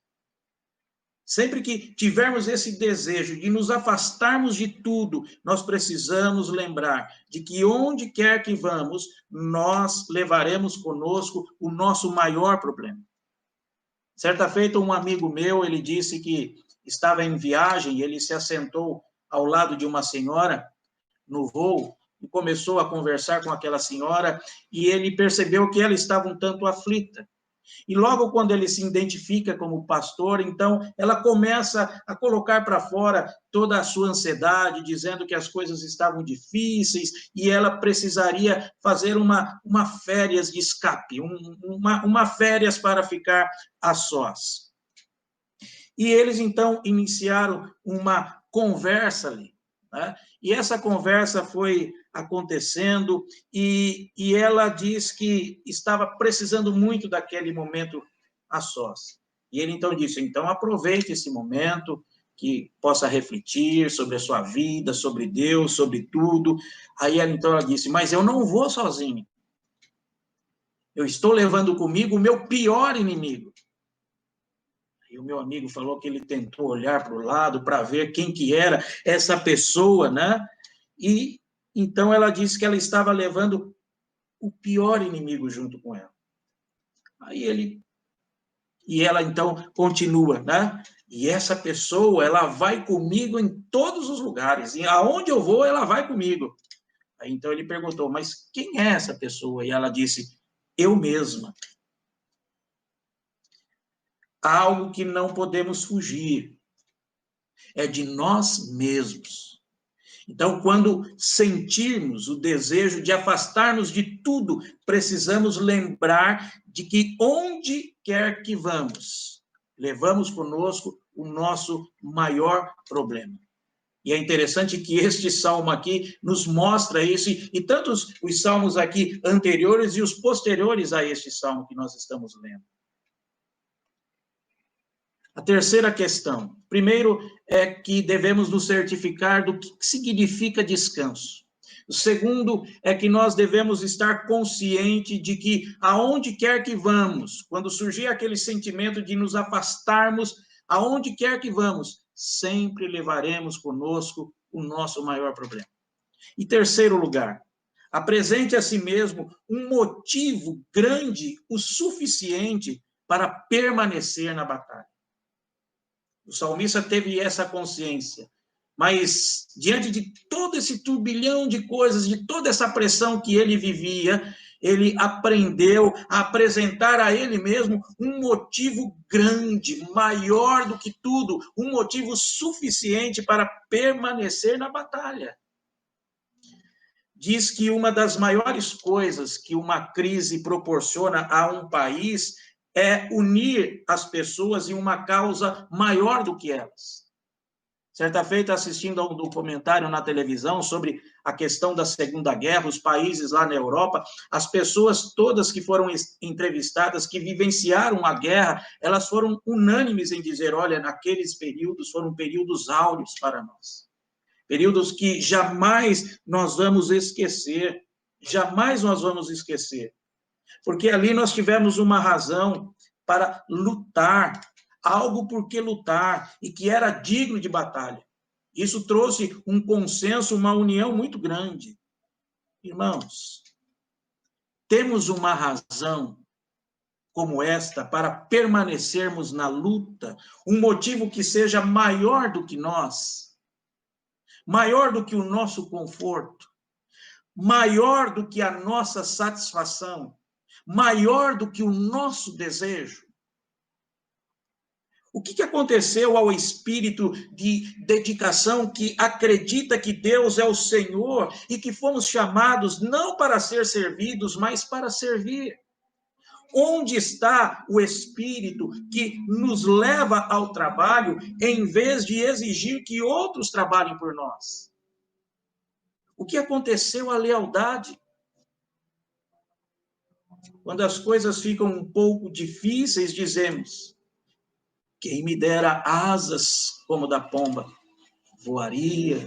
Speaker 4: Sempre que tivermos esse desejo de nos afastarmos de tudo, nós precisamos lembrar de que onde quer que vamos, nós levaremos conosco o nosso maior problema. Certa feita, um amigo meu, ele disse que estava em viagem, ele se assentou ao lado de uma senhora no voo e começou a conversar com aquela senhora e ele percebeu que ela estava um tanto aflita. E logo quando ele se identifica como pastor, então ela começa a colocar para fora toda a sua ansiedade, dizendo que as coisas estavam difíceis e ela precisaria fazer uma férias de escape, uma férias para ficar a sós. E eles então iniciaram uma conversa ali, né? E essa conversa foi acontecendo e ela diz que estava precisando muito daquele momento a sós. E ele então disse: então aproveite esse momento, que possa refletir sobre a sua vida, sobre Deus, sobre tudo. Aí ela disse: mas eu não vou sozinho. Eu estou levando comigo o meu pior inimigo. E o meu amigo falou que ele tentou olhar para o lado para ver quem que era essa pessoa, né? E então ela disse que ela estava levando o pior inimigo junto com ela. E ela então continua, né? E essa pessoa, ela vai comigo em todos os lugares. E aonde eu vou, ela vai comigo. Aí então ele perguntou: mas quem é essa pessoa? E ela disse: eu mesma. Algo que não podemos fugir é de nós mesmos. Então, quando sentirmos o desejo de afastar-nos de tudo, precisamos lembrar de que onde quer que vamos, levamos conosco o nosso maior problema. E é interessante que este salmo aqui nos mostra isso, e tanto os salmos aqui anteriores e os posteriores a este salmo que nós estamos lendo. A terceira questão. Primeiro é que devemos nos certificar do que significa descanso. O segundo é que nós devemos estar conscientes de que aonde quer que vamos, quando surgir aquele sentimento de nos afastarmos, aonde quer que vamos, sempre levaremos conosco o nosso maior problema. E terceiro lugar, apresente a si mesmo um motivo grande o suficiente para permanecer na batalha. O salmista teve essa consciência, mas diante de todo esse turbilhão de coisas, de toda essa pressão que ele vivia, ele aprendeu a apresentar a ele mesmo um motivo grande, maior do que tudo, um motivo suficiente para permanecer na batalha. Diz que uma das maiores coisas que uma crise proporciona a um país é unir as pessoas em uma causa maior do que elas. Certa feita, assistindo a um documentário na televisão sobre a questão da Segunda Guerra, os países lá na Europa, as pessoas todas que foram entrevistadas, que vivenciaram a guerra, elas foram unânimes em dizer, olha, naqueles períodos foram períodos áureos para nós. Períodos que jamais nós vamos esquecer, jamais nós vamos esquecer. Porque ali nós tivemos uma razão para lutar, algo por que lutar, e que era digno de batalha. Isso trouxe um consenso, uma união muito grande. Irmãos, temos uma razão como esta para permanecermos na luta, um motivo que seja maior do que nós, maior do que o nosso conforto, maior do que a nossa satisfação, maior do que o nosso desejo. O que aconteceu ao espírito de dedicação que acredita que Deus é o Senhor e que fomos chamados não para ser servidos, mas para servir? Onde está o espírito que nos leva ao trabalho em vez de exigir que outros trabalhem por nós? O que aconteceu à lealdade? Quando as coisas ficam um pouco difíceis, dizemos, quem me dera asas como da pomba, voaria.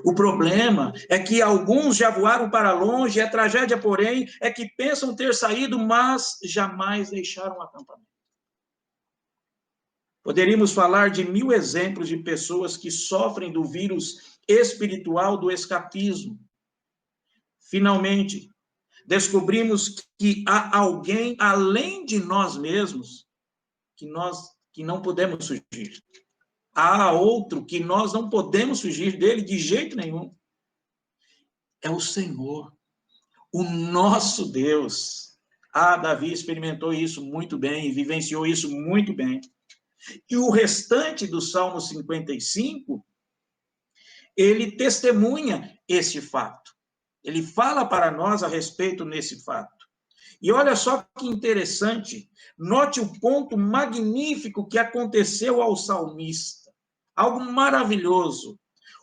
Speaker 4: O problema é que alguns já voaram para longe, a tragédia, porém, é que pensam ter saído, mas jamais deixaram o acampamento. Poderíamos falar de 1000 exemplos de pessoas que sofrem do vírus espiritual do escapismo. Finalmente, descobrimos que há alguém além de nós mesmos que não podemos fugir. Há outro que nós não podemos fugir dele de jeito nenhum. É o Senhor, o nosso Deus. Davi experimentou isso muito bem e vivenciou isso muito bem. E o restante do Salmo 55, ele testemunha esse fato. Ele fala para nós a respeito nesse fato. E olha só que interessante, note o ponto magnífico que aconteceu ao salmista. Algo maravilhoso.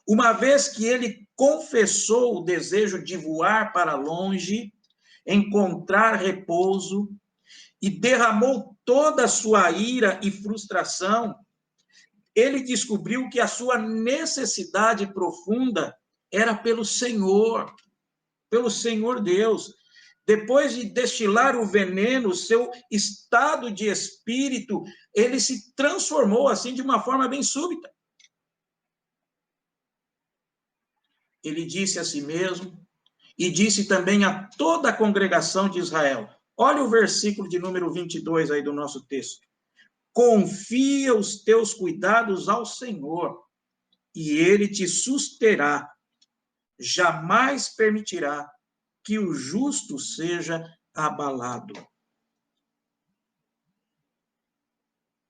Speaker 4: Uma vez que ele confessou o desejo de voar para longe, encontrar repouso, e derramou toda a sua ira e frustração, ele descobriu que a sua necessidade profunda era pelo Senhor Deus. Depois de destilar o veneno, seu estado de espírito, ele se transformou assim de uma forma bem súbita. Ele disse a si mesmo e disse também a toda a congregação de Israel. Olha o versículo de número 22 aí do nosso texto. Confia os teus cuidados ao Senhor e ele te susterá. Jamais permitirá que o justo seja abalado.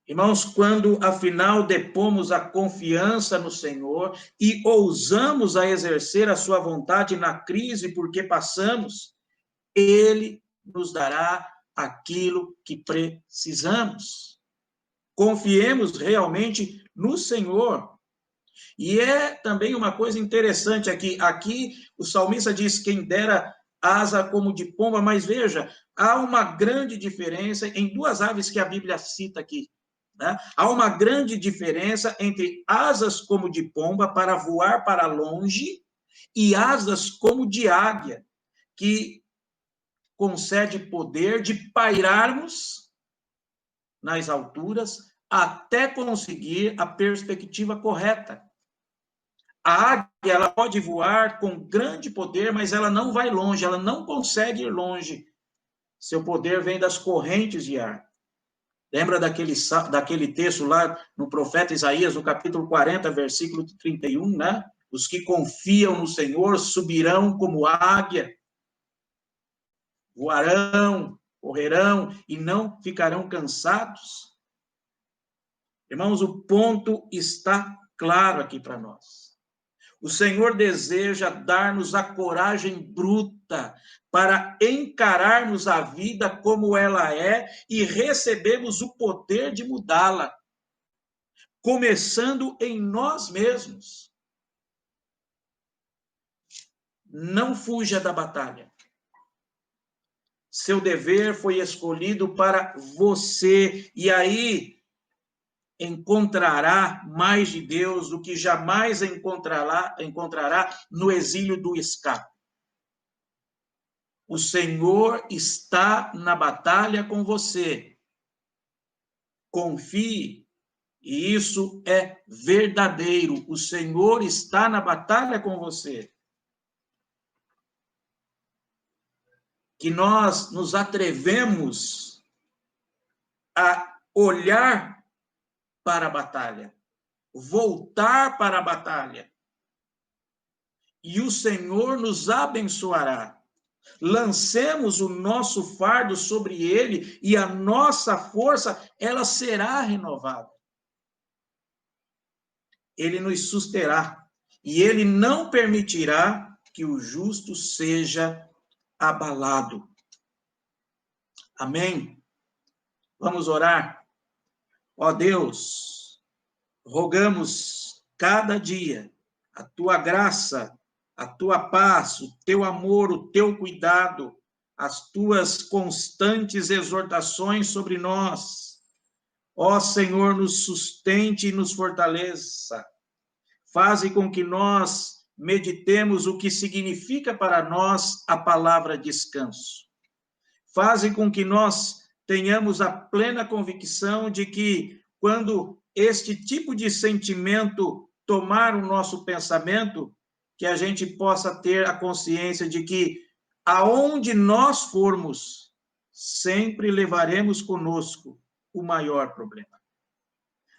Speaker 4: Irmãos, quando afinal depomos a confiança no Senhor e ousamos a exercer a sua vontade na crise porque passamos, Ele nos dará aquilo que precisamos. Confiemos realmente no Senhor. E é também uma coisa interessante aqui. Aqui o salmista diz: quem dera asa como de pomba, mas veja, há uma grande diferença em duas aves que a Bíblia cita aqui. Né? Há uma grande diferença entre asas como de pomba para voar para longe e asas como de águia, que concede poder de pairarmos nas alturas até conseguir a perspectiva correta. A águia, ela pode voar com grande poder, mas ela não vai longe, ela não consegue ir longe. Seu poder vem das correntes de ar. Lembra daquele texto lá no profeta Isaías, no capítulo 40, versículo 31, né? Os que confiam no Senhor subirão como águia, voarão, correrão e não ficarão cansados. Irmãos, o ponto está claro aqui para nós. O Senhor deseja dar-nos a coragem bruta para encararmos a vida como ela é e recebermos o poder de mudá-la, começando em nós mesmos. Não fuja da batalha. Seu dever foi escolhido para você, e aí encontrará mais de Deus do que jamais encontrará no exílio do escape. O Senhor está na batalha com você. Confie, e isso é verdadeiro. O Senhor está na batalha com você. Que nós nos atrevemos a olhar para a batalha, voltar para a batalha, e o Senhor nos abençoará. Lancemos o nosso fardo sobre ele e a nossa força, ela será renovada. Ele nos susterá e ele não permitirá que o justo seja abalado. Amém? Vamos orar. Ó Deus, rogamos cada dia a tua graça, a tua paz, o teu amor, o teu cuidado, as tuas constantes exortações sobre nós. Ó Senhor, nos sustente e nos fortaleça. Faze com que nós meditemos o que significa para nós a palavra descanso. Faze com que nós tenhamos a plena convicção de que, quando este tipo de sentimento tomar o nosso pensamento, que a gente possa ter a consciência de que, aonde nós formos, sempre levaremos conosco o maior problema.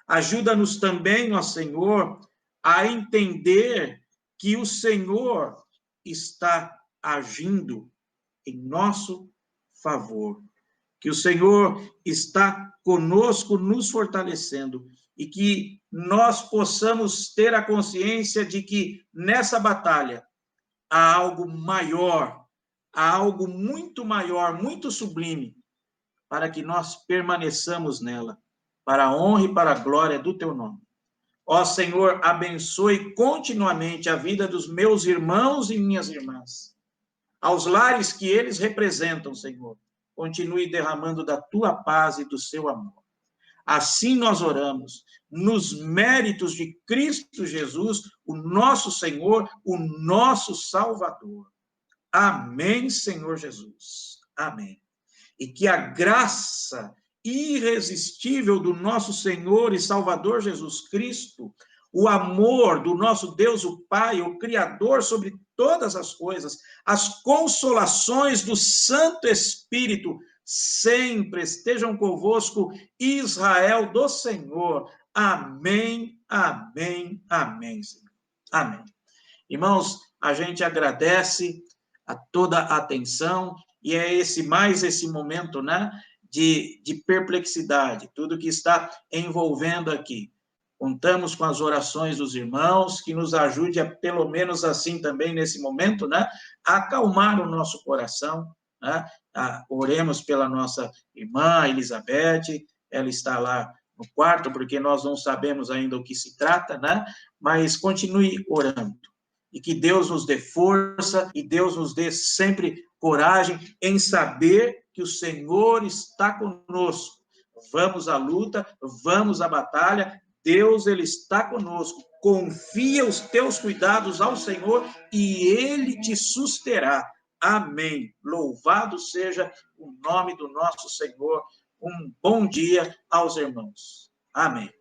Speaker 4: Ajuda-nos também, ó Senhor, a entender que o Senhor está agindo em nosso favor, que o Senhor está conosco, nos fortalecendo, e que nós possamos ter a consciência de que nessa batalha há algo maior, há algo muito maior, muito sublime, para que nós permaneçamos nela, para a honra e para a glória do teu nome. Ó Senhor, abençoe continuamente a vida dos meus irmãos e minhas irmãs, aos lares que eles representam, Senhor. Continue derramando da tua paz e do seu amor. Assim nós oramos, nos méritos de Cristo Jesus, o nosso Senhor, o nosso Salvador. Amém, Senhor Jesus. Amém. E que a graça irresistível do nosso Senhor e Salvador Jesus Cristo, o amor do nosso Deus, o Pai, o Criador sobre todas as coisas, as consolações do Santo Espírito, sempre estejam convosco, Israel do Senhor. Amém, amém, amém, Senhor. Amém. Irmãos, a gente agradece a toda a atenção, e é mais esse momento, né, de perplexidade, tudo que está envolvendo aqui. Contamos com as orações dos irmãos, que nos ajude a, pelo menos assim também nesse momento, né, a acalmar o nosso coração, né? Oremos pela nossa irmã Elizabeth, ela está lá no quarto, porque nós não sabemos ainda o que se trata, né? Mas continue orando. E que Deus nos dê força, e Deus nos dê sempre coragem em saber que o Senhor está conosco. Vamos à luta, vamos à batalha, Deus, Ele está conosco. Confia os teus cuidados ao Senhor e Ele te susterá. Amém. Louvado seja o nome do nosso Senhor. Um bom dia aos irmãos. Amém.